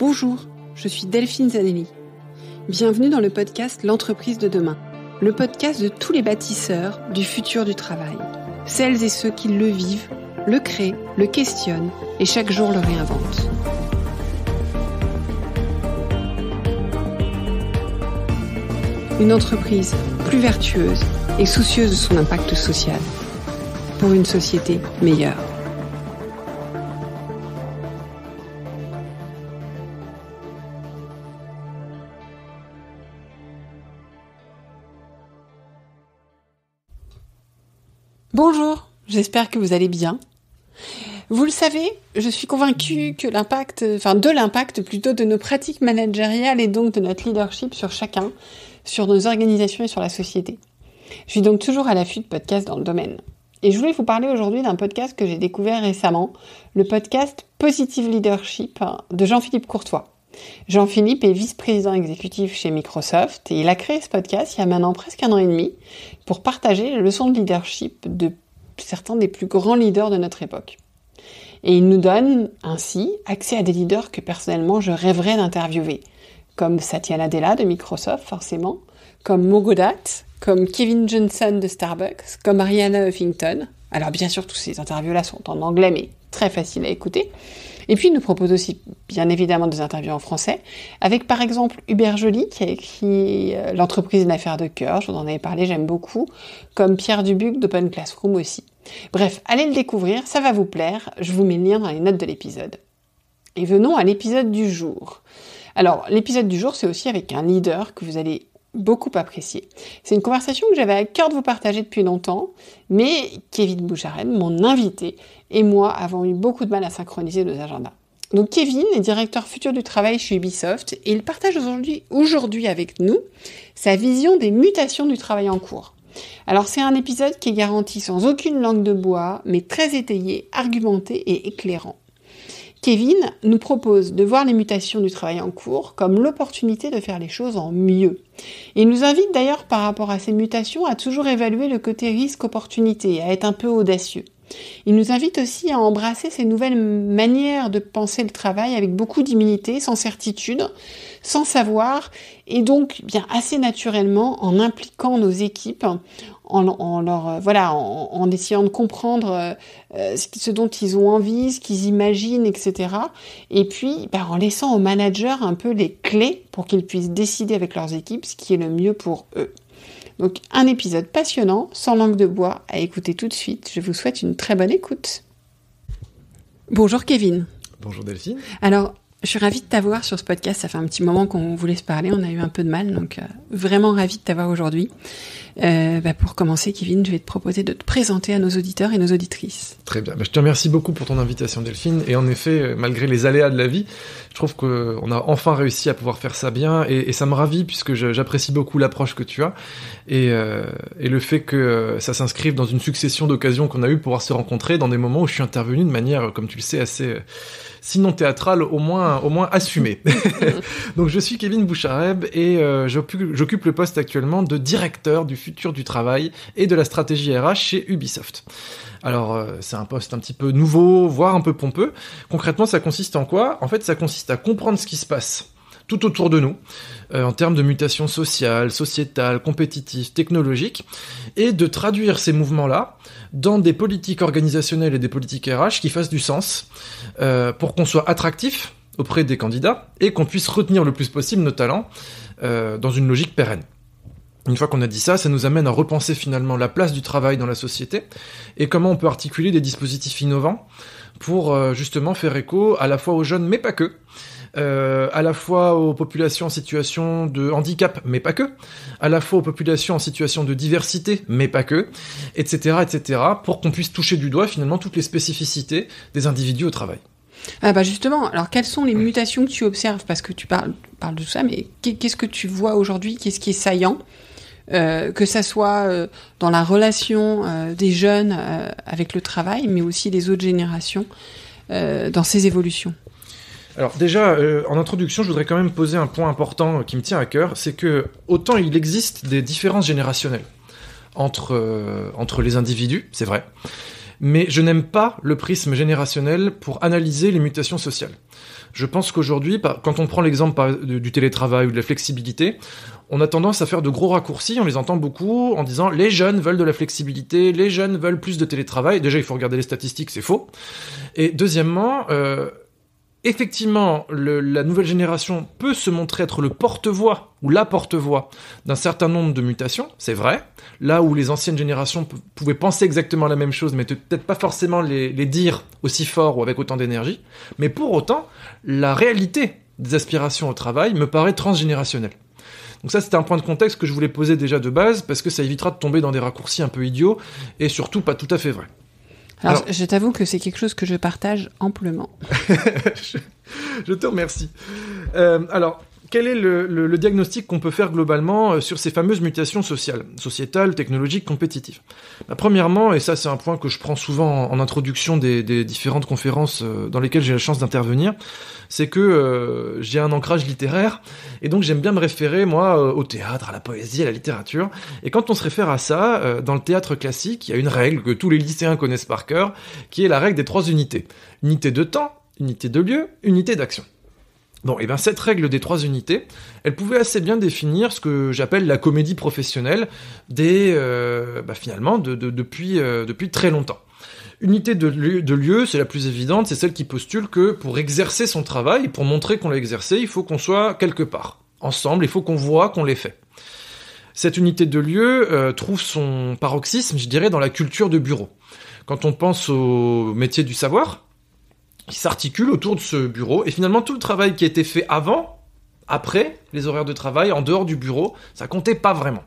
Bonjour, je suis Delphine Zanelli. Bienvenue dans le podcast L'entreprise de demain, le podcast de tous les bâtisseurs du futur du travail. Celles et ceux qui le vivent, le créent, le questionnent et chaque jour le réinventent. Une entreprise plus vertueuse et soucieuse de son impact social pour une société meilleure. Bonjour, j'espère que vous allez bien. Vous le savez, je suis convaincue que de l'impact de nos pratiques managériales et donc de notre leadership sur chacun, sur nos organisations et sur la société. Je suis donc toujours à l'affût de podcasts dans le domaine. Et je voulais vous parler aujourd'hui d'un podcast que j'ai découvert récemment, le podcast Positive Leadership de Jean-Philippe Courtois. Jean-Philippe est vice-président exécutif chez Microsoft et il a créé ce podcast il y a maintenant presque 1 an et demi pour partager les leçons de leadership de certains des plus grands leaders de notre époque. Et il nous donne ainsi accès à des leaders que personnellement je rêverais d'interviewer, comme Satya Nadella de Microsoft forcément, comme Mo Gawdat, comme Kevin Johnson de Starbucks, comme Arianna Huffington. Alors bien sûr, tous ces interviews-là sont en anglais, mais très faciles à écouter. Et puis, il nous propose aussi, bien évidemment, des interviews en français, avec par exemple Hubert Joly, qui a écrit L'entreprise d'une affaire de cœur, je vous en avais parlé, j'aime beaucoup, comme Pierre Dubuc d'Open Classroom aussi. Bref, allez le découvrir, ça va vous plaire, je vous mets le lien dans les notes de l'épisode. Et venons à l'épisode du jour. Alors, l'épisode du jour, c'est aussi avec un leader que vous allez beaucoup apprécié. C'est une conversation que j'avais à cœur de vous partager depuis longtemps, mais Kevin Bouchareb, mon invité, et moi avons eu beaucoup de mal à synchroniser nos agendas. Donc Kevin est directeur futur du travail chez Ubisoft et il partage aujourd'hui avec nous sa vision des mutations du travail en cours. Alors c'est un épisode qui est garanti sans aucune langue de bois, mais très étayé, argumenté et éclairant. Kevin nous propose de voir les mutations du travail en cours comme l'opportunité de faire les choses en mieux. Il nous invite d'ailleurs par rapport à ces mutations à toujours évaluer le côté risque-opportunité, à être un peu audacieux. Il nous invite aussi à embrasser ces nouvelles manières de penser le travail avec beaucoup d'humilité, sans certitude, sans savoir, et donc bien assez naturellement en impliquant nos équipes, en essayant de comprendre ce dont ils ont envie, ce qu'ils imaginent, etc. Et puis en laissant aux managers un peu les clés pour qu'ils puissent décider avec leurs équipes ce qui est le mieux pour eux. Donc un épisode passionnant, sans langue de bois, à écouter tout de suite. Je vous souhaite une très bonne écoute. Bonjour Kevin. Bonjour Delphine. Alors, je suis ravie de t'avoir sur ce podcast. Ça fait un petit moment qu'on voulait se parler. On a eu un peu de mal, donc vraiment ravie de t'avoir aujourd'hui. Pour commencer, Kevin, je vais te proposer de te présenter à nos auditeurs et nos auditrices. Très bien. Je te remercie beaucoup pour ton invitation, Delphine. Et en effet, malgré les aléas de la vie, je trouve qu'on a enfin réussi à pouvoir faire ça bien. Et ça me ravit puisque j'apprécie beaucoup l'approche que tu as et le fait que ça s'inscrive dans une succession d'occasions qu'on a eu pour pouvoir se rencontrer dans des moments où je suis intervenu de manière, comme tu le sais, assez... sinon théâtrale, au moins assumée. Donc je suis Kevin Bouchareb et j'occupe le poste actuellement de directeur du futur du travail et de la stratégie RH chez Ubisoft. Alors c'est un poste un petit peu nouveau, voire un peu pompeux. Concrètement, ça consiste en quoi ? En fait, ça consiste à comprendre ce qui se passe tout autour de nous, en termes de mutations sociales, sociétales, compétitives, technologiques, et de traduire ces mouvements-là dans des politiques organisationnelles et des politiques RH qui fassent du sens, pour qu'on soit attractif auprès des candidats et qu'on puisse retenir le plus possible nos talents dans une logique pérenne. Une fois qu'on a dit ça, ça nous amène à repenser finalement la place du travail dans la société et comment on peut articuler des dispositifs innovants pour justement faire écho à la fois aux jeunes mais pas que, à la fois aux populations en situation de handicap, mais pas que, à la fois aux populations en situation de diversité, mais pas que, etc., pour qu'on puisse toucher du doigt finalement toutes les spécificités des individus au travail. Justement, alors quelles sont les mutations que tu observes ? Parce que tu parles de tout ça, mais qu'est-ce que tu vois aujourd'hui ? Qu'est-ce qui est saillant ? Que ça soit dans la relation des jeunes avec le travail, mais aussi des autres générations dans ces évolutions. Alors déjà, en introduction, je voudrais quand même poser un point important qui me tient à cœur, c'est que autant il existe des différences générationnelles entre les individus, c'est vrai, Mais je n'aime pas le prisme générationnel pour analyser les mutations sociales. Je pense qu'aujourd'hui, quand on prend l'exemple du télétravail ou de la flexibilité, on a tendance à faire de gros raccourcis, on les entend beaucoup, en disant les jeunes veulent de la flexibilité, les jeunes veulent plus de télétravail. Déjà, il faut regarder les statistiques, c'est faux. Et deuxièmement, effectivement, la nouvelle génération peut se montrer être le porte-voix ou la porte-voix d'un certain nombre de mutations, c'est vrai. Là où les anciennes générations pouvaient penser exactement la même chose, mais peut-être pas forcément les dire aussi fort ou avec autant d'énergie. Mais pour autant, la réalité des aspirations au travail me paraît transgénérationnelle. Donc ça, c'était un point de contexte que je voulais poser déjà de base, parce que ça évitera de tomber dans des raccourcis un peu idiots, et surtout pas tout à fait vrais. Alors, je t'avoue que c'est quelque chose que je partage amplement. je te remercie. Alors, quel est le diagnostic qu'on peut faire globalement sur ces fameuses mutations sociétales, technologiques, compétitives ? Premièrement, et ça c'est un point que je prends souvent en introduction des différentes conférences dans lesquelles j'ai la chance d'intervenir, c'est que j'ai un ancrage littéraire, et donc j'aime bien me référer, moi, au théâtre, à la poésie, à la littérature. Et quand on se réfère à ça, dans le théâtre classique, il y a une règle que tous les lycéens connaissent par cœur, qui est la règle des 3 unités. Unité de temps, unité de lieu, unité d'action. Bon, et bien cette règle des 3 unités, elle pouvait assez bien définir ce que j'appelle la comédie professionnelle finalement depuis très longtemps. Unité de lieu, c'est la plus évidente, c'est celle qui postule que pour exercer son travail, pour montrer qu'on l'a exercé, il faut qu'on soit quelque part. Ensemble, il faut qu'on voit qu'on l'ait fait. Cette unité de lieu trouve son paroxysme, je dirais, dans la culture de bureau. Quand on pense au métier du savoir, qui s'articule autour de ce bureau, et finalement tout le travail qui a été fait avant, après les horaires de travail, en dehors du bureau, ça comptait pas vraiment.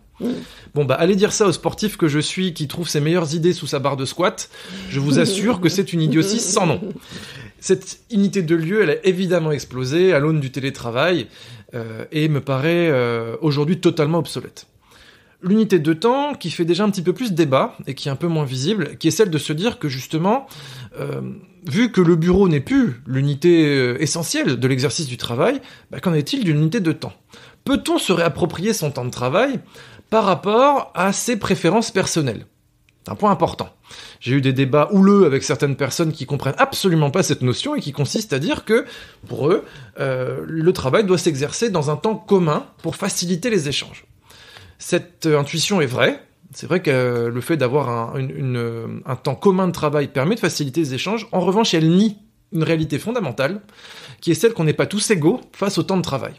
Bon, allez dire ça au sportif que je suis, qui trouve ses meilleures idées sous sa barre de squat, je vous assure que c'est une idiotie sans nom. Cette unité de lieu, elle a évidemment explosé à l'aune du télétravail, et me paraît aujourd'hui totalement obsolète. L'unité de temps, qui fait déjà un petit peu plus débat, et qui est un peu moins visible, qui est celle de se dire que justement, vu que le bureau n'est plus l'unité essentielle de l'exercice du travail, qu'en est-il d'une unité de temps ? Peut-on se réapproprier son temps de travail par rapport à ses préférences personnelles ? C'est un point important. J'ai eu des débats houleux avec certaines personnes qui comprennent absolument pas cette notion et qui consiste à dire que, pour eux, le travail doit s'exercer dans un temps commun pour faciliter les échanges. Cette intuition est vraie. C'est vrai que le fait d'avoir un temps commun de travail permet de faciliter les échanges. En revanche, elle nie une réalité fondamentale, qui est celle qu'on n'est pas tous égaux face au temps de travail.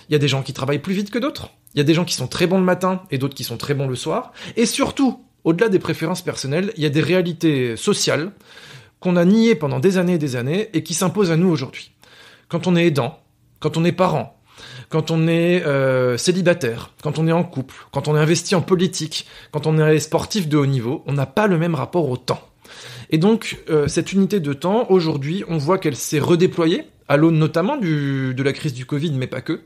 Il y a des gens qui travaillent plus vite que d'autres. Il y a des gens qui sont très bons le matin et d'autres qui sont très bons le soir. Et surtout, au-delà des préférences personnelles, il y a des réalités sociales qu'on a niées pendant des années et qui s'imposent à nous aujourd'hui. Quand on est aidant, quand on est parent, quand on est célibataire, quand on est en couple, quand on est investi en politique, quand on est sportif de haut niveau, on n'a pas le même rapport au temps. Et donc, cette unité de temps, aujourd'hui, on voit qu'elle s'est redéployée, à l'aune notamment de la crise du Covid, mais pas que,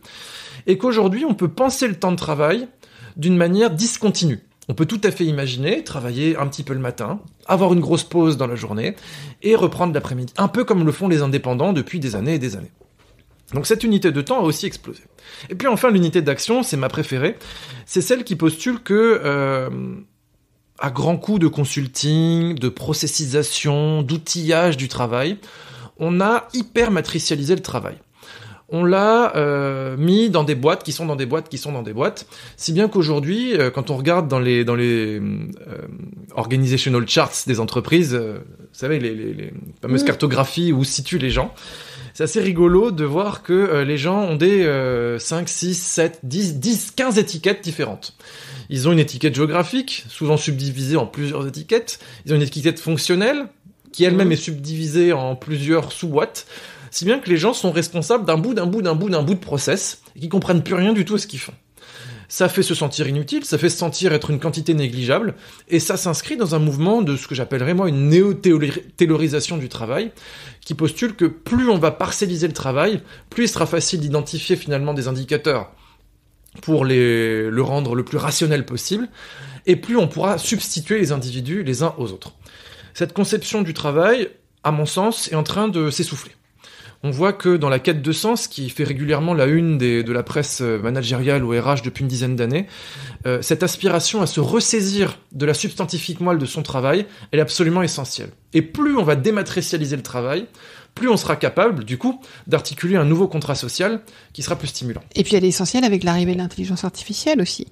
et qu'aujourd'hui, on peut penser le temps de travail d'une manière discontinue. On peut tout à fait imaginer travailler un petit peu le matin, avoir une grosse pause dans la journée, et reprendre l'après-midi, un peu comme le font les indépendants depuis des années et des années. Donc cette unité de temps a aussi explosé. Et puis enfin, l'unité d'action, c'est ma préférée, c'est celle qui postule que, à grands coups de consulting, de processisation, d'outillage du travail, on a hyper matricialisé le travail. On l'a mis dans des boîtes qui sont dans des boîtes qui sont dans des boîtes, si bien qu'aujourd'hui, quand on regarde dans les organizational charts des entreprises, vous savez, les fameuses cartographies où se situent les gens, c'est assez rigolo de voir que les gens ont des 5, 6, 7, 10, 15 étiquettes différentes. Ils ont une étiquette géographique, souvent subdivisée en plusieurs étiquettes. Ils ont une étiquette fonctionnelle, qui elle-même est subdivisée en plusieurs sous-boîtes, si bien que les gens sont responsables d'un bout de process, et qui comprennent plus rien du tout à ce qu'ils font. Ça fait se sentir inutile, ça fait se sentir être une quantité négligeable, et ça s'inscrit dans un mouvement de ce que j'appellerais moi une néo-taylorisation du travail, qui postule que plus on va parcelliser le travail, plus il sera facile d'identifier finalement des indicateurs pour le rendre le plus rationnel possible, et plus on pourra substituer les individus les uns aux autres. Cette conception du travail, à mon sens, est en train de s'essouffler. On voit que dans la quête de sens, qui fait régulièrement la une de la presse managériale ou RH depuis une dizaine d'années, cette aspiration à se ressaisir de la substantifique moelle de son travail, elle est absolument essentielle. Et plus on va dématérialiser le travail, plus on sera capable, du coup, d'articuler un nouveau contrat social qui sera plus stimulant. Et puis elle est essentielle avec l'arrivée de l'intelligence artificielle aussi.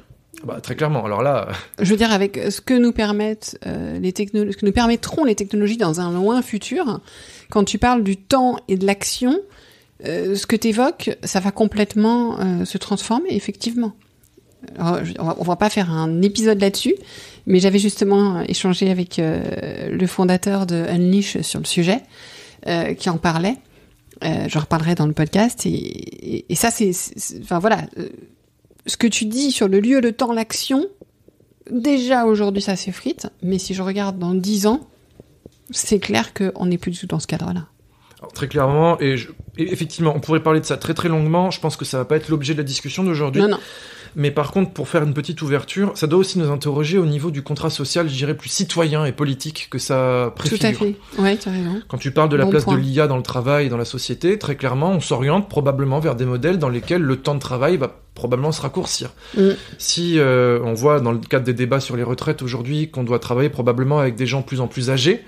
Bah, très clairement. Alors là, je veux dire, avec ce que nous permettent ce que nous permettront les technologies dans un loin futur, quand tu parles du temps et de l'action, ce que tu évoques, ça va complètement se transformer, effectivement. Alors, on va pas faire un épisode là-dessus, mais j'avais justement échangé avec le fondateur de Unleash sur le sujet, qui en parlait. J'en reparlerai dans le podcast. Et ça, enfin voilà. Ce que tu dis sur le lieu, le temps, l'action, déjà aujourd'hui ça s'effrite, mais si je regarde dans 10 ans, c'est clair qu'on n'est plus du tout dans ce cadre-là. Alors, très clairement, et effectivement, on pourrait parler de ça très très longuement, je pense que ça va pas être l'objet de la discussion d'aujourd'hui. Non. Mais par contre, pour faire une petite ouverture, ça doit aussi nous interroger au niveau du contrat social, je dirais, plus citoyen et politique que ça préfigure. Tout à fait, ouais, tu as raison. Quand tu parles de la place point. de l'IA dans le travail et dans la société, très clairement, on s'oriente probablement vers des modèles dans lesquels le temps de travail va probablement se raccourcir. Si on voit dans le cadre des débats sur les retraites aujourd'hui qu'on doit travailler probablement avec des gens de plus en plus âgés,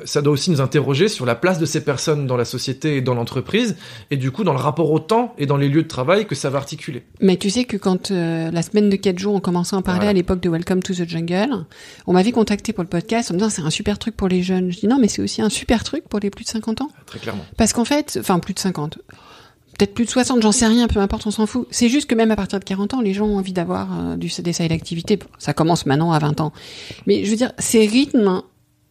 ça doit aussi nous interroger sur la place de ces personnes dans la société et dans l'entreprise, et du coup dans le rapport au temps et dans les lieux de travail que ça va articuler. Mais tu sais que quand la semaine de 4 jours, on commençait à en parler à l'époque de Welcome to the Jungle, on m'avait contacté pour le podcast en me disant c'est un super truc pour les jeunes. Je dis non, mais c'est aussi un super truc pour les plus de 50 ans. Très clairement. Parce qu'en fait, enfin plus de 50... peut-être plus de 60, j'en sais rien, peu importe, on s'en fout. C'est juste que même à partir de 40 ans, les gens ont envie d'avoir des seuils d'activité. Ça commence maintenant à 20 ans. Mais je veux dire, ces rythmes,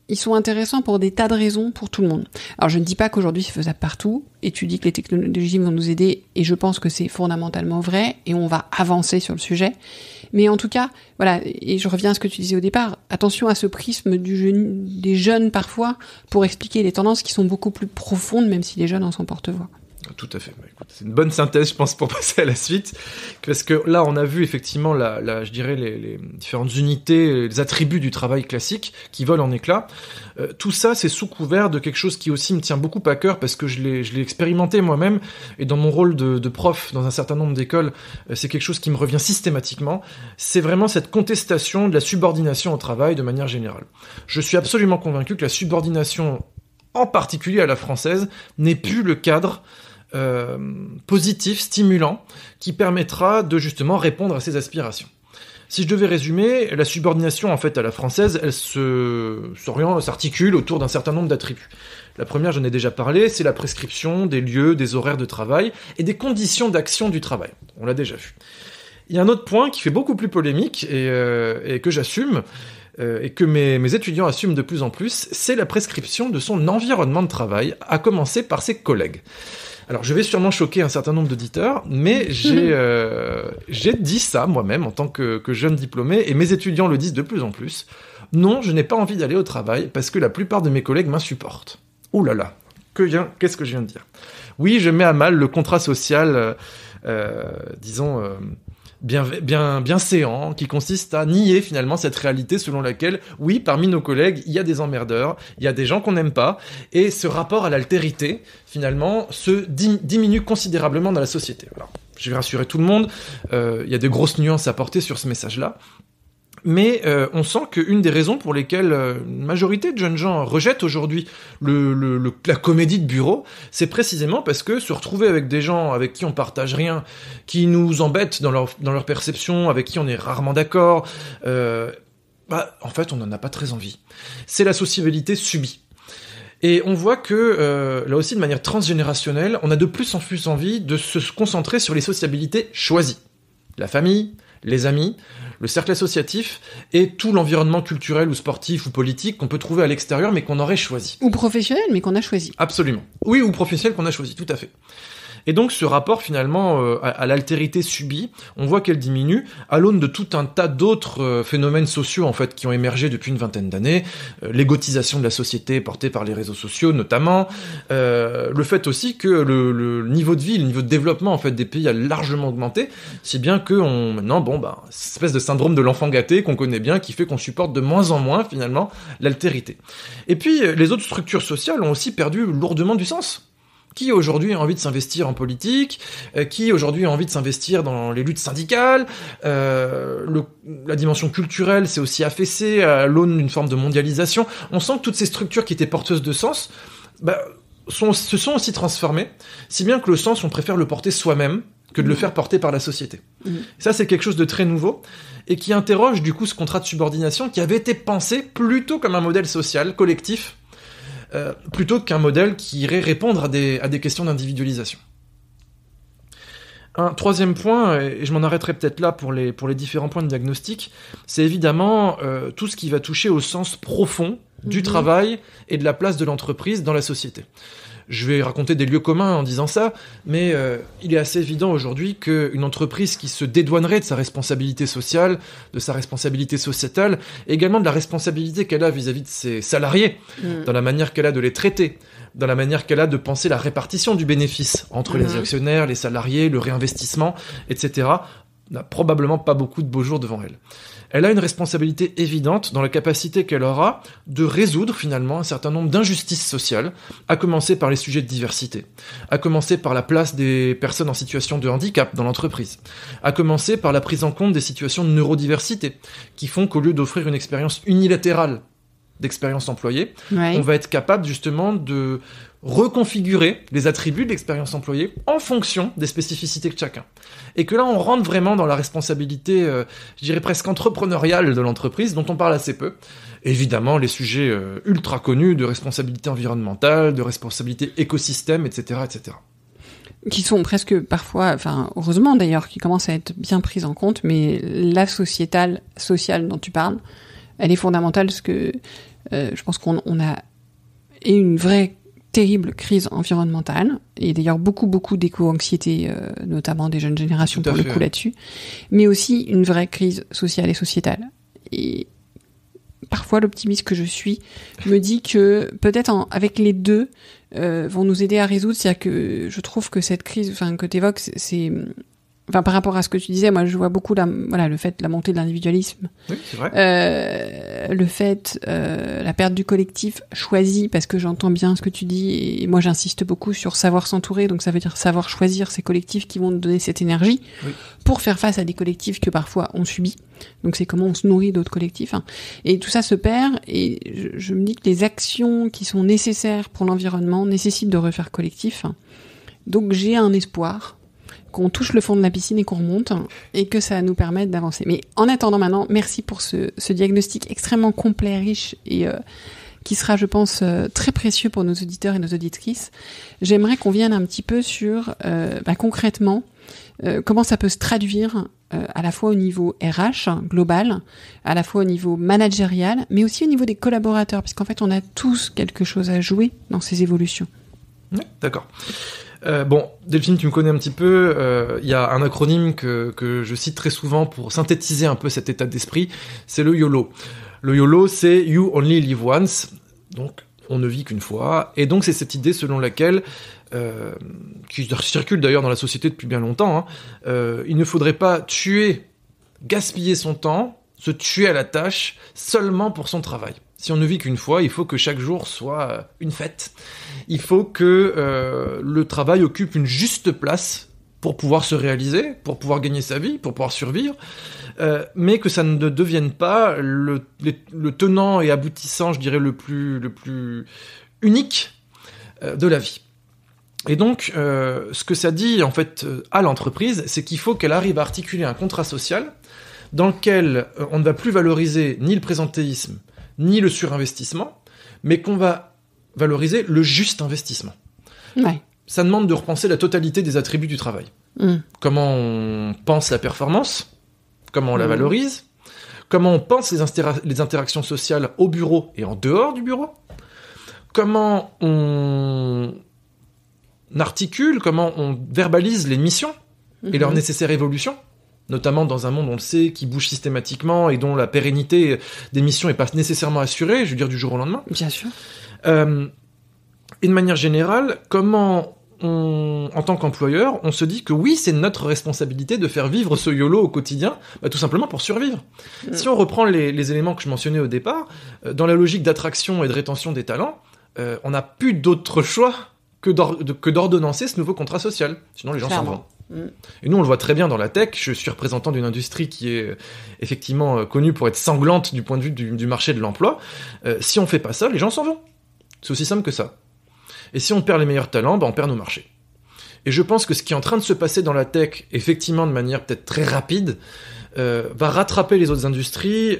ils sont intéressants pour des tas de raisons pour tout le monde. Alors je ne dis pas qu'aujourd'hui c'est faisable partout, et tu dis que les technologies vont nous aider, et je pense que c'est fondamentalement vrai, et on va avancer sur le sujet. Mais en tout cas, voilà, et je reviens à ce que tu disais au départ, attention à ce prisme des jeunes parfois, pour expliquer les tendances qui sont beaucoup plus profondes, même si les jeunes en sont porte-voix. Tout à fait. Bah, écoute, c'est une bonne synthèse, je pense, pour passer à la suite. Parce que là, on a vu effectivement, je dirais, les différentes unités, les attributs du travail classique qui volent en éclats. Tout ça, c'est sous couvert de quelque chose qui aussi me tient beaucoup à cœur parce que je l'ai expérimenté moi-même. Et dans mon rôle de prof dans un certain nombre d'écoles, c'est quelque chose qui me revient systématiquement. C'est vraiment cette contestation de la subordination au travail de manière générale. Je suis absolument convaincu que la subordination, en particulier à la française, n'est plus le cadre positif, stimulant, qui permettra de justement répondre à ces aspirations. Si je devais résumer, la subordination en fait à la française, elle s'articule autour d'un certain nombre d'attributs. La première, j'en ai déjà parlé, c'est la prescription des lieux, des horaires de travail et des conditions d'action du travail. On l'a déjà vu. Il y a un autre point qui fait beaucoup plus polémique et que j'assume, et que mes étudiants assument de plus en plus, c'est la prescription de son environnement de travail, à commencer par ses collègues. Alors, je vais sûrement choquer un certain nombre d'auditeurs, mais j'ai dit ça moi-même en tant que jeune diplômé, et mes étudiants le disent de plus en plus. Non, je n'ai pas envie d'aller au travail parce que la plupart de mes collègues m'insupportent. Ouh là là, qu'est-ce que je viens de dire ? Oui, je mets à mal le contrat social, disons... bien séant, qui consiste à nier finalement cette réalité selon laquelle, oui, parmi nos collègues, il y a des emmerdeurs, il y a des gens qu'on n'aime pas, et ce rapport à l'altérité, finalement, se diminue considérablement dans la société. Alors, je vais rassurer tout le monde, il y a des grosses nuances à porter sur ce message-là, mais on sent qu'une des raisons pour lesquelles une majorité de jeunes gens rejettent aujourd'hui la comédie de bureau, c'est précisément parce que se retrouver avec des gens avec qui on partage rien, qui nous embêtent dans leur perception, avec qui on est rarement d'accord, en fait on n'en a pas très envie. C'est la sociabilité subie. Et on voit que, là aussi de manière transgénérationnelle, on a de plus en plus envie de se concentrer sur les sociabilités choisies. La famille, les amis, le cercle associatif et tout l'environnement culturel ou sportif ou politique qu'on peut trouver à l'extérieur mais qu'on aurait choisi. Ou professionnel mais qu'on a choisi. Absolument. Oui, ou professionnel qu'on a choisi, tout à fait. Et donc ce rapport finalement à l'altérité subie, on voit qu'elle diminue à l'aune de tout un tas d'autres phénomènes sociaux en fait qui ont émergé depuis une vingtaine d'années, l'égotisation de la société portée par les réseaux sociaux notamment, le fait aussi que le niveau de vie, le niveau de développement en fait des pays a largement augmenté, si bien que cette espèce de syndrome de l'enfant gâté qu'on connaît bien qui fait qu'on supporte de moins en moins finalement l'altérité. Et puis les autres structures sociales ont aussi perdu lourdement du sens. Qui aujourd'hui a envie de s'investir en politique, qui aujourd'hui a envie de s'investir dans les luttes syndicales, la dimension culturelle s'est aussi affaissée à l'aune d'une forme de mondialisation. On sent que toutes ces structures qui étaient porteuses de sens se sont aussi transformées, si bien que le sens, on préfère le porter soi-même que de le faire porter par la société. Ça, c'est quelque chose de très nouveau, et qui interroge du coup ce contrat de subordination qui avait été pensé plutôt comme un modèle social, collectif, plutôt qu'un modèle qui irait répondre à des questions d'individualisation. Un troisième point, et je m'en arrêterai peut-être là pour les différents points de diagnostic, c'est évidemment tout ce qui va toucher au sens profond du travail et de la place de l'entreprise dans la société. Je vais raconter des lieux communs en disant ça, mais il est assez évident aujourd'hui qu'une entreprise qui se dédouanerait de sa responsabilité sociale, de sa responsabilité sociétale, et également de la responsabilité qu'elle a vis-à-vis de ses salariés, dans la manière qu'elle a de les traiter, dans la manière qu'elle a de penser la répartition du bénéfice entre les actionnaires, les salariés, le réinvestissement, etc., n'a probablement pas beaucoup de beaux jours devant elle. Elle a une responsabilité évidente dans la capacité qu'elle aura de résoudre finalement un certain nombre d'injustices sociales, à commencer par les sujets de diversité, à commencer par la place des personnes en situation de handicap dans l'entreprise, à commencer par la prise en compte des situations de neurodiversité, qui font qu'au lieu d'offrir une expérience unilatérale d'expérience employée, on va être capable justement de reconfigurer les attributs de l'expérience employée en fonction des spécificités de chacun. Et que là, on rentre vraiment dans la responsabilité, je dirais presque entrepreneuriale de l'entreprise, dont on parle assez peu. Évidemment, les sujets ultra connus de responsabilité environnementale, de responsabilité écosystème, etc., etc. Qui sont presque parfois, heureusement d'ailleurs, qui commencent à être bien prises en compte, mais la sociale dont tu parles, elle est fondamentale parce que je pense qu'on a une vraie terrible crise environnementale, et d'ailleurs beaucoup d'éco-anxiété, notamment des jeunes générations pour le coup là-dessus, mais aussi une vraie crise sociale et sociétale. Et parfois l'optimiste que je suis me dit que peut-être avec les deux vont nous aider à résoudre, c'est-à-dire que je trouve que cette crise, que t'évoques, c'est par rapport à ce que tu disais, moi je vois beaucoup la montée de l'individualisme, oui, c'est vrai. Le fait, la perte du collectif choisi, parce que j'entends bien ce que tu dis, et moi j'insiste beaucoup sur savoir s'entourer, donc ça veut dire savoir choisir ces collectifs qui vont nous donner cette énergie, pour faire face à des collectifs que parfois on subit, donc c'est comment on se nourrit d'autres collectifs, et tout ça se perd, et je me dis que les actions qui sont nécessaires pour l'environnement nécessitent de refaire collectif, donc j'ai un espoir qu'on touche le fond de la piscine et qu'on remonte, et que ça nous permette d'avancer. Mais en attendant maintenant, merci pour ce diagnostic extrêmement complet, riche, et qui sera, je pense, très précieux pour nos auditeurs et nos auditrices. J'aimerais qu'on vienne un petit peu sur, concrètement, comment ça peut se traduire à la fois au niveau RH global, à la fois au niveau managérial, mais aussi au niveau des collaborateurs, puisqu'en fait, on a tous quelque chose à jouer dans ces évolutions. Oui, d'accord. Delphine, tu me connais un petit peu, il y a un acronyme que je cite très souvent pour synthétiser un peu cet état d'esprit, c'est le YOLO. Le YOLO, c'est You Only Live Once, donc on ne vit qu'une fois, et donc c'est cette idée selon laquelle, qui circule d'ailleurs dans la société depuis bien longtemps, il ne faudrait pas gaspiller son temps, se tuer à la tâche, seulement pour son travail. Si on ne vit qu'une fois, il faut que chaque jour soit une fête. Il faut que le travail occupe une juste place pour pouvoir se réaliser, pour pouvoir gagner sa vie, pour pouvoir survivre, mais que ça ne devienne pas le tenant et aboutissant, je dirais, le plus unique de la vie. Et donc, ce que ça dit, en fait, à l'entreprise, c'est qu'il faut qu'elle arrive à articuler un contrat social dans lequel on ne va plus valoriser ni le présentéisme, ni le surinvestissement, mais qu'on va valoriser le juste investissement. Ouais. Ça demande de repenser la totalité des attributs du travail. Comment on pense la performance, comment on la valorise, comment on pense les interactions sociales au bureau et en dehors du bureau, comment on articule, comment on verbalise les missions et leur nécessaire évolution, notamment dans un monde, on le sait, qui bouge systématiquement et dont la pérennité des missions n'est pas nécessairement assurée, je veux dire du jour au lendemain. Bien sûr. Et de manière générale, comment en tant qu'employeur, on se dit que oui, c'est notre responsabilité de faire vivre ce YOLO au quotidien, tout simplement pour survivre. Si on reprend les éléments que je mentionnais au départ, dans la logique d'attraction et de rétention des talents, on n'a plus d'autre choix que d'ordonnancer ce nouveau contrat social. Sinon, les gens s'en vont. Et nous, on le voit très bien dans la tech. Je suis représentant d'une industrie qui est effectivement connue pour être sanglante du point de vue du marché de l'emploi. Si on fait pas ça, les gens s'en vont. C'est aussi simple que ça. Et si on perd les meilleurs talents, on perd nos marchés. Et je pense que ce qui est en train de se passer dans la tech, effectivement de manière peut-être très rapide, va rattraper les autres industries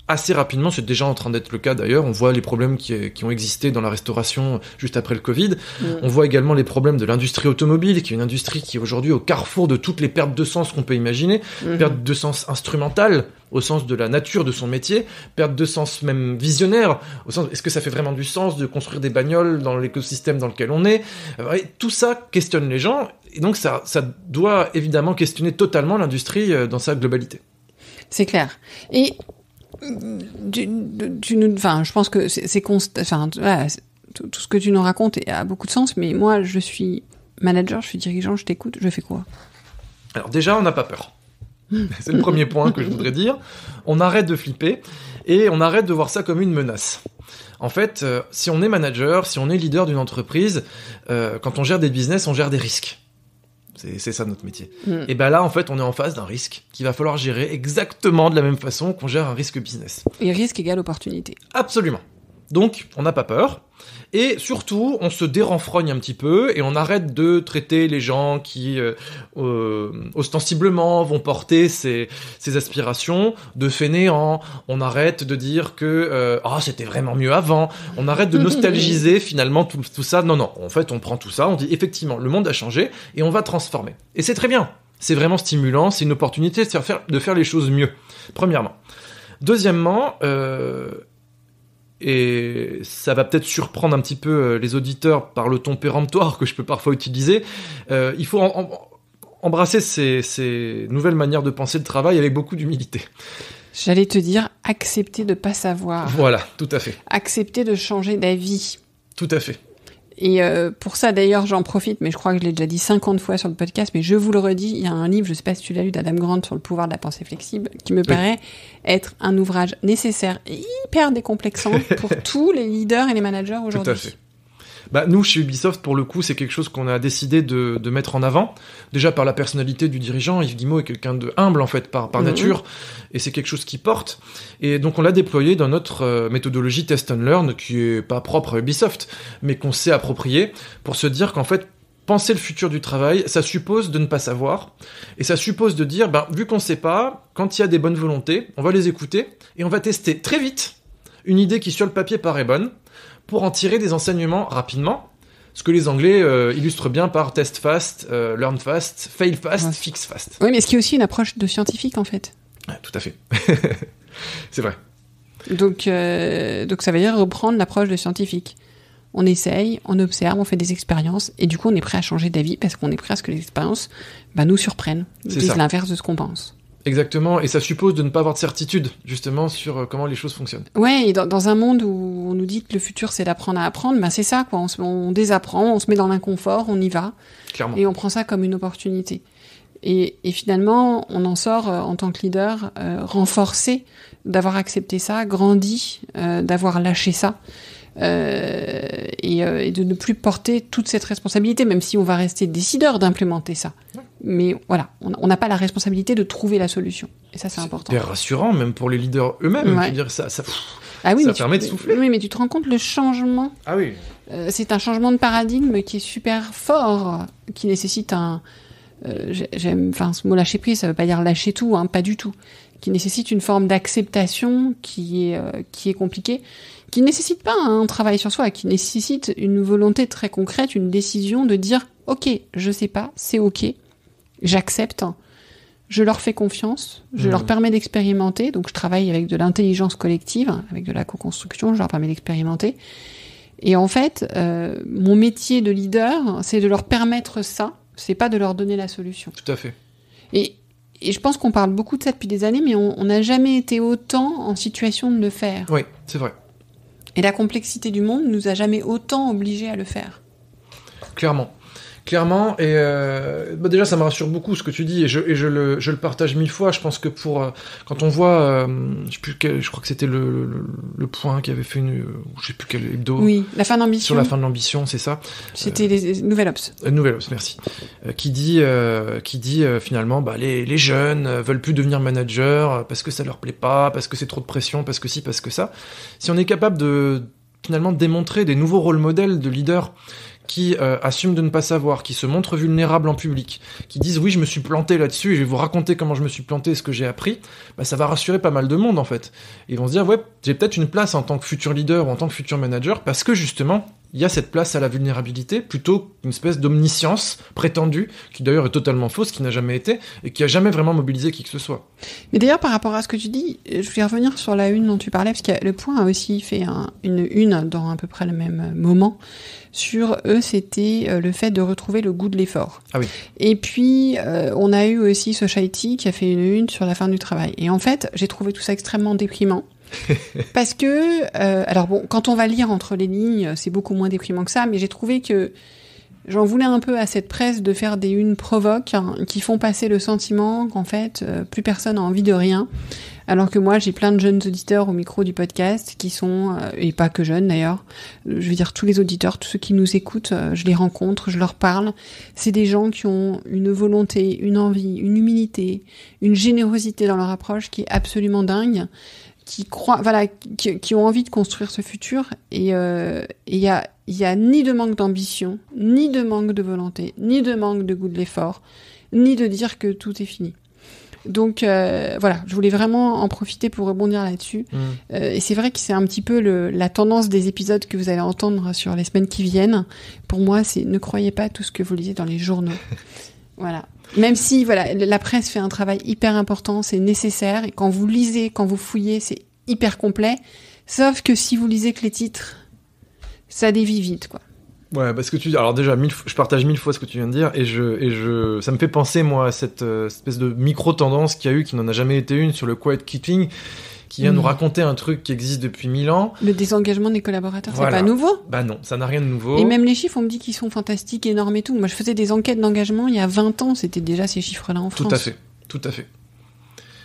assez rapidement. C'est déjà en train d'être le cas d'ailleurs. On voit les problèmes qui ont existé dans la restauration juste après le Covid. On voit également les problèmes de l'industrie automobile, qui est une industrie qui est aujourd'hui au carrefour de toutes les pertes de sens qu'on peut imaginer. Perte de sens instrumentale, au sens de la nature de son métier, perte de sens même visionnaire, au sens est-ce que ça fait vraiment du sens de construire des bagnoles dans l'écosystème dans lequel on est. Tout ça questionne les gens, et donc ça doit évidemment questionner totalement l'industrie dans sa globalité. C'est clair. Et je pense que tout ce que tu nous racontes a beaucoup de sens, mais moi, je suis manager, je suis dirigeant, je t'écoute, je fais quoi? Alors déjà, on n'a pas peur. C'est le premier point que je voudrais dire. On arrête de flipper et on arrête de voir ça comme une menace. En fait, si on est manager, si on est leader d'une entreprise, quand on gère des business, on gère des risques. C'est ça notre métier. Et là, en fait, on est en face d'un risque qu'il va falloir gérer exactement de la même façon qu'on gère un risque business. Et risque égale opportunité. Absolument. Donc, on n'a pas peur. Et surtout, on se dérenfrogne un petit peu et on arrête de traiter les gens qui, ostensiblement, vont porter ces aspirations de fainéants. On arrête de dire que c'était vraiment mieux avant. On arrête de nostalgiser finalement tout ça. Non, en fait, on prend tout ça, on dit effectivement, le monde a changé et on va transformer. Et c'est très bien. C'est vraiment stimulant, c'est une opportunité de faire les choses mieux, premièrement. Deuxièmement, et ça va peut-être surprendre un petit peu les auditeurs par le ton péremptoire que je peux parfois utiliser, il faut embrasser ces nouvelles manières de penser le travail avec beaucoup d'humilité. J'allais te dire, accepter de pas savoir. Voilà, tout à fait. Accepter de changer d'avis. Tout à fait. Et pour ça, d'ailleurs, j'en profite, mais je crois que je l'ai déjà dit 50 fois sur le podcast, mais je vous le redis, il y a un livre, je sais pas si tu l'as lu, d'Adam Grant sur le pouvoir de la pensée flexible, qui me paraît être un ouvrage nécessaire et hyper décomplexant pour tous les leaders et les managers aujourd'hui. Tout à fait. Nous, chez Ubisoft, pour le coup, c'est quelque chose qu'on a décidé de mettre en avant. Déjà par la personnalité du dirigeant. Yves Guillemot est quelqu'un de humble, en fait, par nature. Et c'est quelque chose qui porte. Et donc, on l'a déployé dans notre méthodologie Test and Learn, qui est pas propre à Ubisoft, mais qu'on s'est approprié pour se dire qu'en fait, penser le futur du travail, ça suppose de ne pas savoir. Et ça suppose de dire, vu qu'on sait pas, quand il y a des bonnes volontés, on va les écouter et on va tester très vite une idée qui, sur le papier, paraît bonne, pour en tirer des enseignements rapidement, ce que les Anglais illustrent bien par test fast, learn fast, fail fast, fix fast. Oui, mais ce qui est aussi une approche de scientifique, en fait. Ouais, tout à fait. C'est vrai. Donc ça veut dire reprendre l'approche de scientifique. On essaye, on observe, on fait des expériences, et du coup, on est prêt à changer d'avis parce qu'on est prêt à ce que les expériences nous surprennent, disent l'inverse de ce qu'on pense. Exactement, et ça suppose de ne pas avoir de certitude, justement, sur comment les choses fonctionnent. Ouais, et dans un monde où on nous dit que le futur, c'est d'apprendre à apprendre, c'est ça, quoi. On désapprend, on se met dans l'inconfort, on y va. Clairement. Et on prend ça comme une opportunité. Et finalement, on en sort, en tant que leader, renforcé d'avoir accepté ça, grandi, d'avoir lâché ça. Et de ne plus porter toute cette responsabilité, même si on va rester décideur d'implémenter ça. Ouais. Mais voilà, on n'a pas la responsabilité de trouver la solution. Et ça, c'est important. C'est rassurant, même pour les leaders eux-mêmes. Ouais. Je veux dire, ça permet de souffler. Oui, mais tu te rends compte le changement. Ah oui. C'est un changement de paradigme qui est super fort, qui nécessite ce mot lâcher prise, ça veut pas dire lâcher tout, pas du tout. Qui nécessite une forme d'acceptation qui est compliquée, qui nécessite pas un travail sur soi, qui nécessite une volonté très concrète, une décision de dire « Ok, je sais pas, c'est ok, j'accepte, je leur fais confiance, je leur permets d'expérimenter, donc je travaille avec de l'intelligence collective, avec de la co-construction, je leur permets d'expérimenter. Et en fait, mon métier de leader, c'est de leur permettre ça, c'est pas de leur donner la solution. » Tout à fait. Et je pense qu'on parle beaucoup de ça depuis des années, mais on n'a jamais été autant en situation de le faire. Oui, c'est vrai. Et la complexité du monde nous a jamais autant obligés à le faire. Clairement. Clairement, et déjà ça me rassure beaucoup ce que tu dis, et je le partage 1000 fois. Je pense que quand on voit, je crois que c'était le Point qui avait fait je sais plus quel hebdo. Oui, la fin d'ambition. Sur la fin de l'ambition, c'est ça. C'était les Nouvelles Obs. Nouvelle Obs, merci. Qui dit finalement, les jeunes veulent plus devenir managers parce que ça leur plaît pas, parce que c'est trop de pression, parce que ci, parce que ça. Si on est capable de finalement démontrer des nouveaux rôles modèles de leaders qui assument de ne pas savoir, qui se montrent vulnérables en public, qui disent oui je me suis planté là-dessus et je vais vous raconter comment je me suis planté et ce que j'ai appris, ça va rassurer pas mal de monde en fait. Ils vont se dire ouais j'ai peut-être une place en tant que futur leader ou en tant que futur manager parce que justement il y a cette place à la vulnérabilité plutôt qu'une espèce d'omniscience prétendue qui d'ailleurs est totalement fausse, qui n'a jamais été et qui a jamais vraiment mobilisé qui que ce soit. Mais d'ailleurs par rapport à ce que tu dis, je voulais revenir sur la une dont tu parlais parce que le Point a aussi fait une une dans à peu près le même moment. Sur eux, c'était le fait de retrouver le goût de l'effort. Ah oui. Et puis, on a eu aussi Society qui a fait une sur la fin du travail. Et en fait, j'ai trouvé tout ça extrêmement déprimant. Parce que, alors bon, quand on va lire entre les lignes, c'est beaucoup moins déprimant que ça, mais j'ai trouvé que j'en voulais un peu à cette presse de faire des unes provoques qui font passer le sentiment qu'en fait, plus personne n'a envie de rien. Alors que moi, j'ai plein de jeunes auditeurs au micro du podcast qui sont, et pas que jeunes d'ailleurs, je veux dire tous les auditeurs, tous ceux qui nous écoutent, je les rencontre, je leur parle. C'est des gens qui ont une volonté, une envie, une humilité, une générosité dans leur approche qui est absolument dingue, qui croient, qui ont envie de construire ce futur. Et il y a ni de manque d'ambition, ni de manque de volonté, ni de manque de goût de l'effort, ni de dire que tout est fini. Donc je voulais vraiment en profiter pour rebondir là-dessus. Et c'est vrai que c'est un petit peu la tendance des épisodes que vous allez entendre sur les semaines qui viennent. Pour moi, c'est ne croyez pas tout ce que vous lisez dans les journaux. Voilà. Même si la presse fait un travail hyper important, c'est nécessaire. Et quand vous lisez, quand vous fouillez, c'est hyper complet. Sauf que si vous lisez que les titres, ça dévie vite, quoi. Ouais, parce que tu dis, alors déjà, je partage 1000 fois ce que tu viens de dire, et ça me fait penser, moi, à cette espèce de micro-tendance qu'il y a eu, qui n'en a jamais été une, sur le quiet quitting, qui vient nous raconter un truc qui existe depuis 1000 ans. Le désengagement des collaborateurs, c'est pas nouveau? Bah non, ça n'a rien de nouveau. Et même les chiffres, on me dit qu'ils sont fantastiques, énormes et tout. Moi, je faisais des enquêtes d'engagement il y a 20 ans, c'était déjà ces chiffres-là en France. Tout à fait.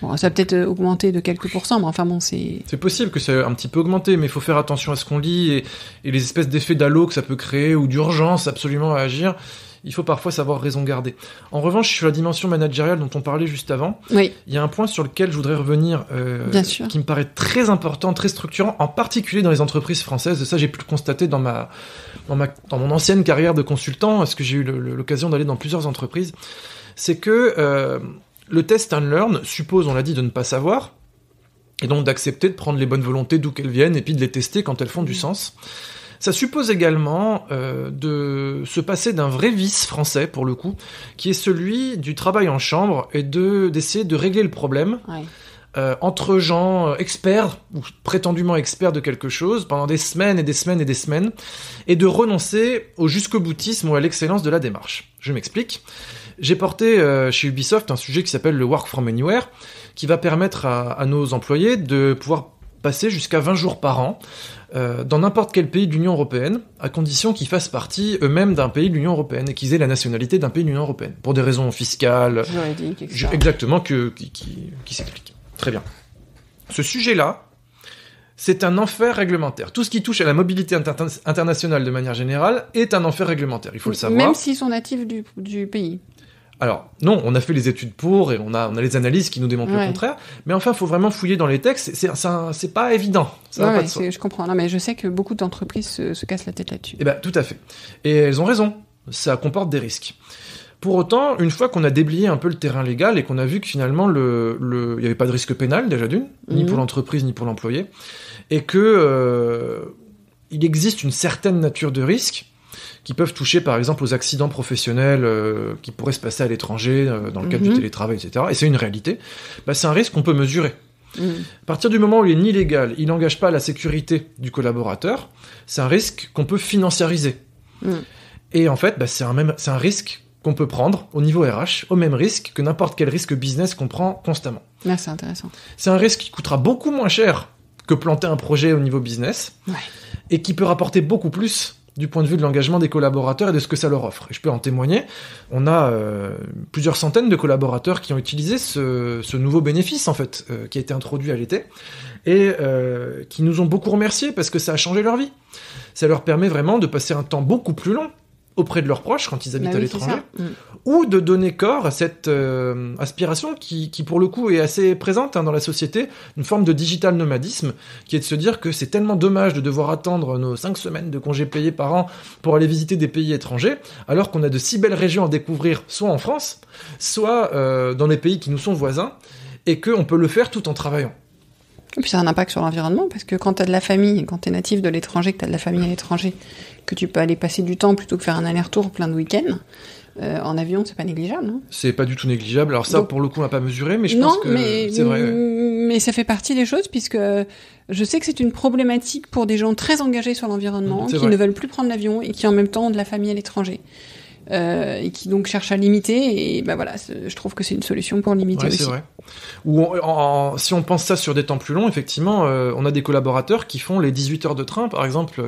Bon, ça a peut-être augmenté de quelques pourcents, mais enfin bon, c'est... C'est possible que ça ait un petit peu augmenté, mais il faut faire attention à ce qu'on lit et les espèces d'effets d'halo que ça peut créer ou d'urgence absolument à agir. Il faut parfois savoir raison garder. En revanche, sur la dimension managériale dont on parlait juste avant, oui. Il y a un point sur lequel je voudrais revenir, qui me paraît très important, très structurant, en particulier dans les entreprises françaises. Ça, j'ai pu le constater dans mon ancienne carrière de consultant, parce que j'ai eu l'occasion d'aller dans plusieurs entreprises. C'est que le test and learn suppose, on l'a dit, de ne pas savoir, et donc d'accepter de prendre les bonnes volontés d'où qu'elles viennent, et puis de les tester quand elles font du sens. Ça suppose également de se passer d'un vrai vice français, pour le coup, qui est celui du travail en chambre, et d'essayer de régler le problème entre gens experts, ou prétendument experts de quelque chose, pendant des semaines et des semaines et des semaines, et de renoncer au jusqu'au-boutisme ou à l'excellence de la démarche. Je m'explique. J'ai porté chez Ubisoft un sujet qui s'appelle le Work from Anywhere, qui va permettre à nos employés de pouvoir passer jusqu'à 20 jours par an dans n'importe quel pays de l'Union européenne, à condition qu'ils fassent partie eux-mêmes d'un pays de l'Union européenne et qu'ils aient la nationalité d'un pays de l'Union européenne, pour des raisons fiscales, juridiques, etc. Exactement, qui s'expliquent. Très bien. Ce sujet-là, c'est un enfer réglementaire. Tout ce qui touche à la mobilité internationale de manière générale est un enfer réglementaire, il faut le savoir. Même s'ils sont natifs du pays. Alors, non, on a fait les études pour, et on a les analyses qui nous démontrent le contraire, mais enfin, il faut vraiment fouiller dans les textes, c'est pas évident. Ça va pas de soi. Je comprends. Non, mais je sais que beaucoup d'entreprises se cassent la tête là-dessus. Eh ben, tout à fait. Et elles ont raison. Ça comporte des risques. Pour autant, une fois qu'on a déblayé un peu le terrain légal et qu'on a vu que finalement, il n'y avait pas de risque pénal, déjà d'une, ni pour l'entreprise, ni pour l'employé, et que il existe une certaine nature de risque, qui peuvent toucher par exemple aux accidents professionnels qui pourraient se passer à l'étranger dans le cadre du télétravail, etc. Et c'est une réalité. C'est un risque qu'on peut mesurer. À partir du moment où il est ni légal, il n'engage pas la sécurité du collaborateur, c'est un risque qu'on peut financiariser. Et en fait, c'est un risque qu'on peut prendre au niveau RH, au même risque que n'importe quel risque business qu'on prend constamment. Là, c'est intéressant. C'est un risque qui coûtera beaucoup moins cher que planter un projet au niveau business, et qui peut rapporter beaucoup plus du point de vue de l'engagement des collaborateurs et de ce que ça leur offre. Et je peux en témoigner, on a plusieurs centaines de collaborateurs qui ont utilisé ce nouveau bénéfice, en fait, qui a été introduit à l'été, et qui nous ont beaucoup remerciés parce que ça a changé leur vie. Ça leur permet vraiment de passer un temps beaucoup plus long auprès de leurs proches quand ils habitent à l'étranger, ou de donner corps à cette aspiration qui pour le coup est assez présente dans la société, une forme de digital nomadisme, qui est de se dire que c'est tellement dommage de devoir attendre nos 5 semaines de congés payés par an pour aller visiter des pays étrangers, alors qu'on a de si belles régions à découvrir, soit en France, soit dans les pays qui nous sont voisins, et qu'on peut le faire tout en travaillant. Et puis ça a un impact sur l'environnement, parce que quand t'as de la famille, quand t'es natif de l'étranger, que t'as de la famille à l'étranger, que tu peux aller passer du temps plutôt que faire un aller-retour plein de week-ends, en avion, c'est pas négligeable. Hein. C'est pas du tout négligeable. Alors ça, pour le coup, on l'a pas mesuré, mais je pense que c'est vrai. Mais ça fait partie des choses, puisque je sais que c'est une problématique pour des gens très engagés sur l'environnement, qui ne veulent plus prendre l'avion et qui en même temps ont de la famille à l'étranger. Et qui donc cherchent à limiter, et ben voilà, je trouve que c'est une solution pour limiter aussi. C'est vrai. Ou si on pense ça sur des temps plus longs, effectivement, on a des collaborateurs qui font les 18 heures de train, par exemple,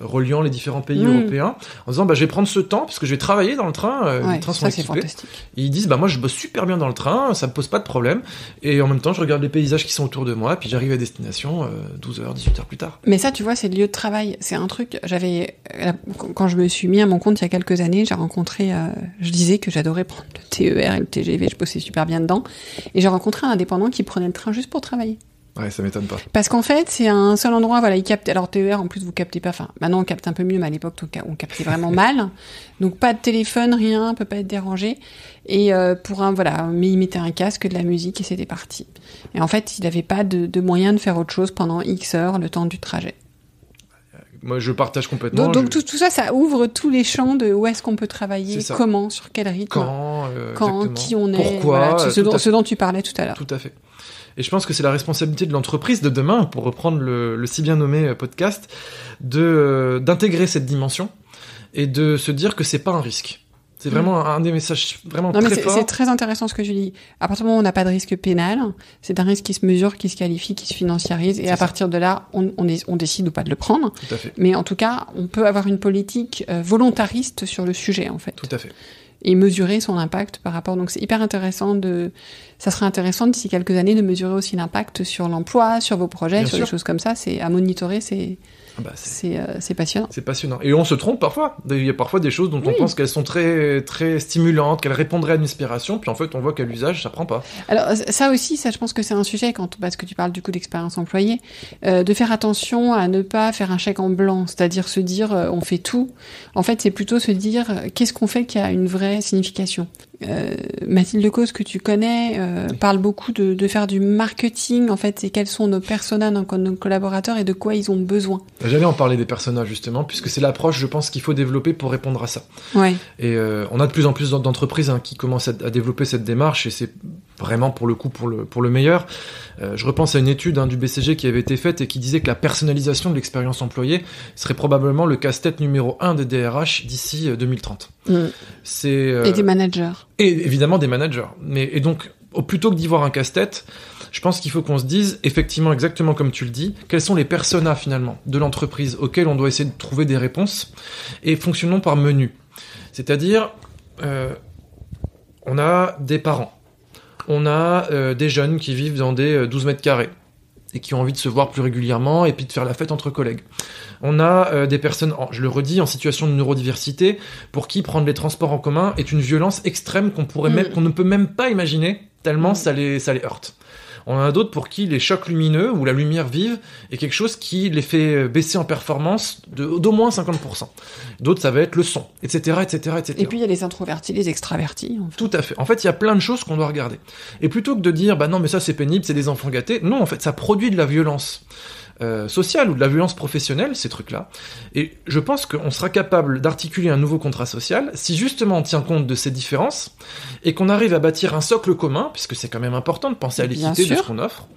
reliant les différents pays européens, en disant je vais prendre ce temps parce que je vais travailler dans le train, les trains sont équipés. Fantastique. Et ils disent moi je bosse super bien dans le train, ça me pose pas de problème, et en même temps je regarde les paysages qui sont autour de moi, puis j'arrive à destination 12 heures, 18 heures plus tard. Mais ça, tu vois, c'est le lieu de travail. C'est un truc, quand je me suis mis à mon compte il y a quelques années, j'ai rencontré, je disais que j'adorais prendre le TER et le TGV, je bossais super bien dedans, et j'ai rencontré un indépendant qui prenait le train juste pour travailler. Ouais, ça m'étonne pas. Parce qu'en fait, c'est un seul endroit, voilà, il capte, alors TER, en plus, vous captez pas, maintenant on capte un peu mieux, mais à l'époque, on captait vraiment mal. Donc pas de téléphone, rien, peut pas être dérangé. Et mais il mettait un casque, de la musique, et c'était parti. Et en fait, il avait pas de moyen de faire autre chose pendant X heures, le temps du trajet. Moi, je partage complètement. Donc tout ça, ça ouvre tous les champs de où est-ce qu'on peut travailler, comment, sur quel rythme, quand qui on est, pourquoi, voilà, ce dont tu parlais tout à l'heure. Tout à fait. Et je pense que c'est la responsabilité de l'entreprise de demain, pour reprendre le si bien nommé podcast, d'intégrer cette dimension et de se dire que c'est pas un risque. C'est vraiment un des messages vraiment très forts. C'est très intéressant ce que tu dis. À partir du moment où on n'a pas de risque pénal, c'est un risque qui se mesure, qui se qualifie, qui se financiarise, et à partir de là, on décide ou pas de le prendre. Tout à fait. Mais en tout cas, on peut avoir une politique volontariste sur le sujet, en fait. Tout à fait. Et mesurer son impact par rapport. Donc c'est hyper intéressant ça serait intéressant d'ici quelques années de mesurer aussi l'impact sur l'emploi, sur vos projets, bien sur sûr. Des choses comme ça. C'est à monitorer, c'est passionnant. C'est passionnant. Et on se trompe parfois. Il y a parfois des choses dont on pense qu'elles sont très, très stimulantes, qu'elles répondraient à une inspiration, puis en fait on voit qu'à l'usage ça prend pas. Alors ça aussi, je pense que c'est un sujet, parce que tu parles du coup d'expérience employée, de faire attention à ne pas faire un chèque en blanc, c'est-à-dire se dire on fait tout. En fait, c'est plutôt se dire qu'est-ce qu'on fait qui a une vraie signification. Mathilde Cause, que tu connais, parle beaucoup de faire du marketing, en fait, et quels sont nos personas, nos collaborateurs, et de quoi ils ont besoin. J'allais en parler des personas, justement, puisque c'est l'approche, je pense, qu'il faut développer pour répondre à ça. Ouais. Et on a de plus en plus d'entreprises qui commencent à développer cette démarche, et c'est vraiment, pour le coup, pour le meilleur. Je repense à une étude du BCG qui avait été faite et qui disait que la personnalisation de l'expérience employée serait probablement le casse-tête numéro 1 des DRH d'ici 2030. Et des managers. Et évidemment des managers. Et donc, plutôt que d'y voir un casse-tête, je pense qu'il faut qu'on se dise, effectivement, exactement comme tu le dis, quels sont les personas, finalement, de l'entreprise auxquels on doit essayer de trouver des réponses, et fonctionnons par menu. C'est-à-dire, on a des parents, on a des jeunes qui vivent dans des 12 mètres carrés, et qui ont envie de se voir plus régulièrement, et puis de faire la fête entre collègues. On a des personnes, je le redis, en situation de neurodiversité, pour qui prendre les transports en commun est une violence extrême qu'on ne peut même pas imaginer, tellement ça les heurte. On en a d'autres pour qui les chocs lumineux ou la lumière vive est quelque chose qui les fait baisser en performance d'au moins 50%. D'autres, ça va être le son, etc., etc., etc. Et puis il y a les introvertis, les extravertis. En fait. Tout à fait. En fait, il y a plein de choses qu'on doit regarder. Et plutôt que de dire, non, mais ça c'est pénible, c'est des enfants gâtés, non, en fait, ça produit de la violence sociale ou de la violence professionnelle, ces trucs-là. Et je pense qu'on sera capable d'articuler un nouveau contrat social si justement on tient compte de ces différences et qu'on arrive à bâtir un socle commun, puisque c'est quand même important de penser à l'équité de ce qu'on offre,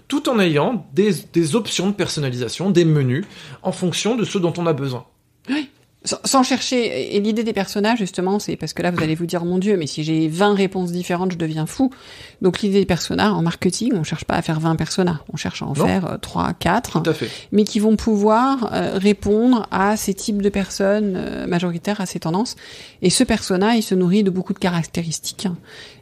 tout en ayant des options de personnalisation, des menus, en fonction de ce dont on a besoin. Oui. sans chercher. Et l'idée des personnages, justement, c'est parce que là, vous allez vous dire, mon Dieu, mais si j'ai 20 réponses différentes, je deviens fou. Donc, l'idée des personnages, en marketing, on cherche pas à faire 20 personnages. On cherche à en faire 3, 4. Tout à fait. Mais qui vont pouvoir répondre à ces types de personnes majoritaires, à ces tendances. Et ce persona, il se nourrit de beaucoup de caractéristiques.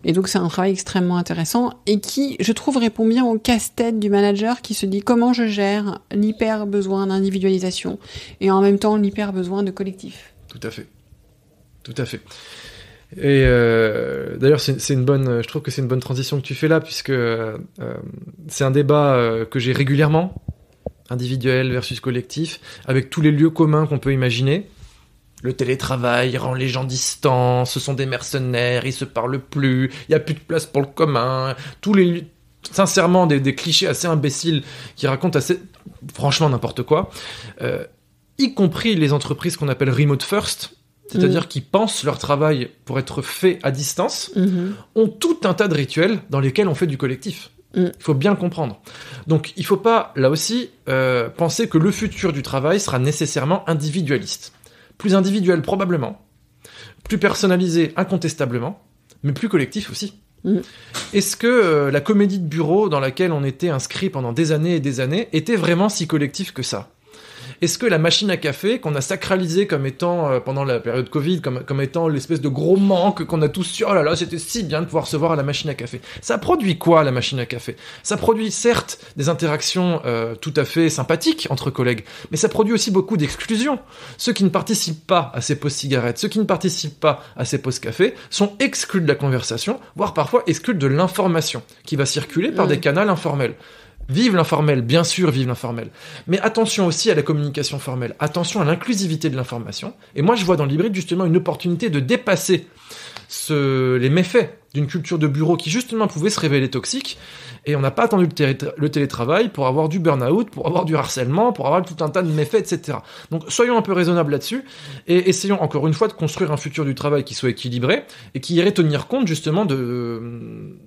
Et donc, c'est un travail extrêmement intéressant et qui, je trouve, répond bien au casse-tête du manager qui se dit comment je gère l'hyper besoin d'individualisation et en même temps l'hyper besoin de collectif. Tout à fait. Tout à fait. Et d'ailleurs, je trouve que c'est une bonne transition que tu fais là, puisque c'est un débat que j'ai régulièrement, individuel versus collectif, avec tous les lieux communs qu'on peut imaginer. Le télétravail rend les gens distants, ce sont des mercenaires, ils se parlent plus, il n'y a plus de place pour le commun, sincèrement, des clichés assez imbéciles qui racontent franchement n'importe quoi, y compris les entreprises qu'on appelle remote first, c'est-à-dire qui pensent leur travail pour être fait à distance, ont tout un tas de rituels dans lesquels on fait du collectif. Il faut bien le comprendre. Donc, il ne faut pas, là aussi, penser que le futur du travail sera nécessairement individualiste. Plus individuel, probablement. Plus personnalisé, incontestablement. Mais plus collectif aussi. Est-ce que la comédie de bureau dans laquelle on était inscrit pendant des années et des années était vraiment si collectif que ça ? Est-ce que la machine à café, qu'on a sacralisée comme étant, pendant la période Covid, comme étant l'espèce de gros manque qu'on a tous su, oh là là, c'était si bien de pouvoir se voir à la machine à café. Ça produit quoi, la machine à café ? Ça produit certes des interactions tout à fait sympathiques entre collègues, mais ça produit aussi beaucoup d'exclusions. Ceux qui ne participent pas à ces pauses cigarettes, ceux qui ne participent pas à ces pauses café, sont exclus de la conversation, voire parfois exclus de l'information, qui va circuler par des canaux informels. Vive l'informel, bien sûr, vive l'informel. Mais attention aussi à la communication formelle. Attention à l'inclusivité de l'information. Et moi, je vois dans l'hybride, justement, une opportunité de dépasser les méfaits d'une culture de bureau qui, justement, pouvait se révéler toxique. Et on n'a pas attendu le télétravail pour avoir du burn-out, pour avoir du harcèlement, pour avoir tout un tas de méfaits, etc. Donc, soyons un peu raisonnables là-dessus et essayons, encore une fois, de construire un futur du travail qui soit équilibré et qui irait tenir compte, justement, de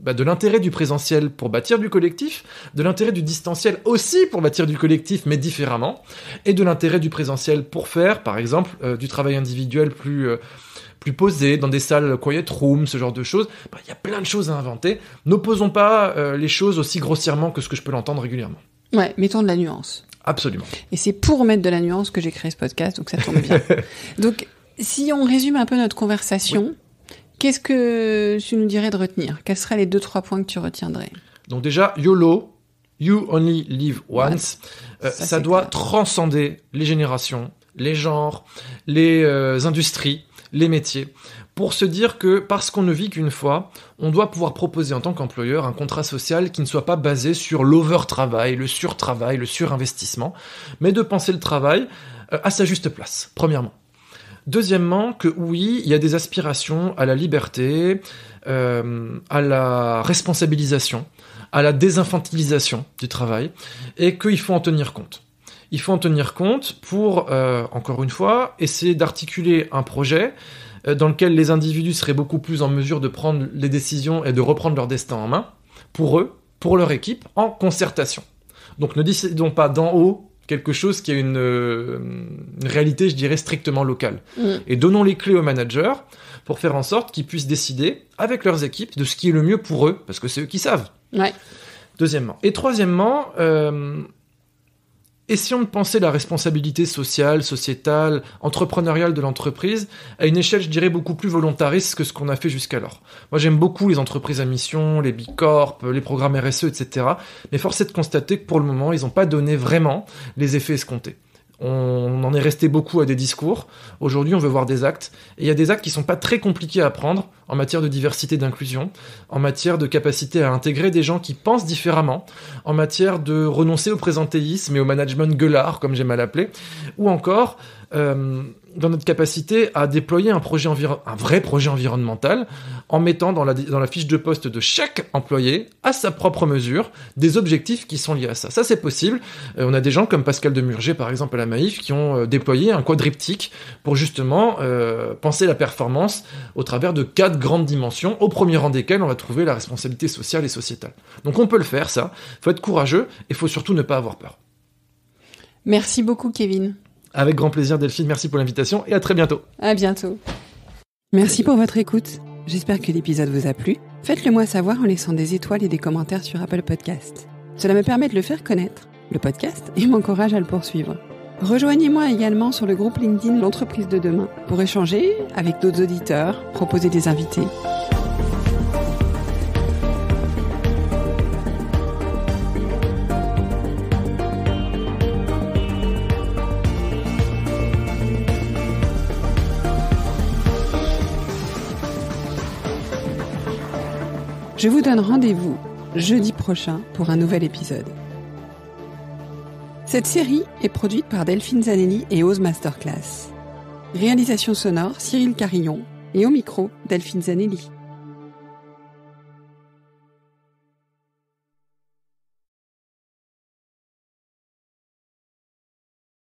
l'intérêt du présentiel pour bâtir du collectif, de l'intérêt du distanciel aussi pour bâtir du collectif, mais différemment, et de l'intérêt du présentiel pour faire, par exemple, du travail individuel plus posé, dans des salles quiet room, ce genre de choses. Il y a plein de choses à inventer. N'opposons pas les choses aussi grossièrement que ce que je peux l'entendre régulièrement. Ouais, mettons de la nuance. Absolument. Et c'est pour mettre de la nuance que j'ai créé ce podcast, donc ça tombe bien. Donc, si on résume un peu notre conversation, qu'est-ce que tu nous dirais de retenir ? Quels seraient les 2-3 points que tu retiendrais ? Donc déjà, YOLO, You Only Live Once, ça doit transcender les générations, les genres, les industries, les métiers, pour se dire que parce qu'on ne vit qu'une fois, on doit pouvoir proposer en tant qu'employeur un contrat social qui ne soit pas basé sur l'over-travail, le sur-travail, le surinvestissement, mais de penser le travail à sa juste place, premièrement. Deuxièmement, que oui, il y a des aspirations à la liberté, à la responsabilisation, à la désinfantilisation du travail, et qu'il faut en tenir compte. Il faut en tenir compte pour, encore une fois, essayer d'articuler un projet dans lequel les individus seraient beaucoup plus en mesure de prendre les décisions et de reprendre leur destin en main, pour eux, pour leur équipe, en concertation. Donc ne décidons pas d'en haut quelque chose qui est une réalité, je dirais, strictement locale. Et donnons les clés aux managers pour faire en sorte qu'ils puissent décider, avec leurs équipes, de ce qui est le mieux pour eux, parce que c'est eux qui savent. Ouais. Deuxièmement. Et troisièmement, essayons de penser la responsabilité sociale, sociétale, entrepreneuriale de l'entreprise à une échelle, je dirais, beaucoup plus volontariste que ce qu'on a fait jusqu'alors. Moi, j'aime beaucoup les entreprises à mission, les Big Corp, les programmes RSE, etc. Mais force est de constater que pour le moment, ils n'ont pas donné vraiment les effets escomptés. On en est resté beaucoup à des discours. Aujourd'hui, on veut voir des actes. Et il y a des actes qui sont pas très compliqués à prendre en matière de diversité et d'inclusion, en matière de capacité à intégrer des gens qui pensent différemment, en matière de renoncer au présentéisme et au management gueulard, comme j'aime à l'appeler, ou encore dans notre capacité à déployer un vrai projet environnemental en mettant dans la fiche de poste de chaque employé, à sa propre mesure, des objectifs qui sont liés à ça. Ça, c'est possible. On a des gens comme Pascal Demurger, par exemple, à la Maïf, qui ont déployé un quadriptyque pour justement penser la performance au travers de 4 grandes dimensions, au premier rang desquelles on va trouver la responsabilité sociale et sociétale. Donc on peut le faire, ça. Il faut être courageux et il faut surtout ne pas avoir peur. Merci beaucoup, Kevin. Avec grand plaisir, Delphine. Merci pour l'invitation et à très bientôt. À bientôt. Merci pour votre écoute. J'espère que l'épisode vous a plu. Faites-le moi savoir en laissant des étoiles et des commentaires sur Apple Podcasts. Cela me permet de le faire connaître, le podcast, et m'encourage à le poursuivre. Rejoignez-moi également sur le groupe LinkedIn L'Entreprise de demain pour échanger avec d'autres auditeurs, proposer des invités. Je vous donne rendez-vous jeudi prochain pour un nouvel épisode. Cette série est produite par Delphine Zanelli et Ose Masterclass. Réalisation sonore Cyril Carillon et au micro Delphine Zanelli.